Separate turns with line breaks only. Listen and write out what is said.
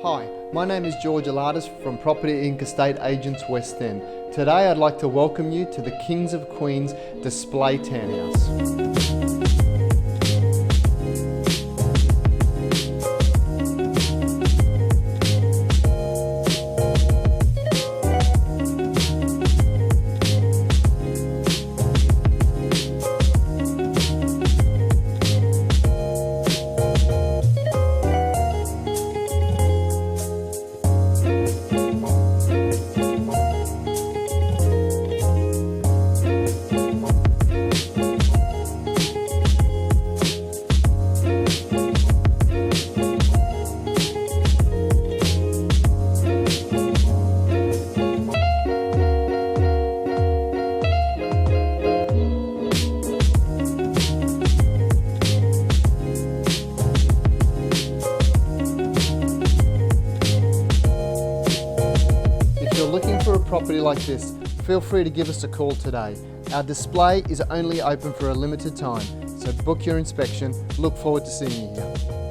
Hi, my name is George Alatis from Property Inc. Estate Agents West End. Today I'd like to welcome you to the Kings of Queens display townhouse. If you're looking for a property like this, feel free to give us a call today. Our display is only open for a limited time, so book your inspection. Look forward to seeing you here.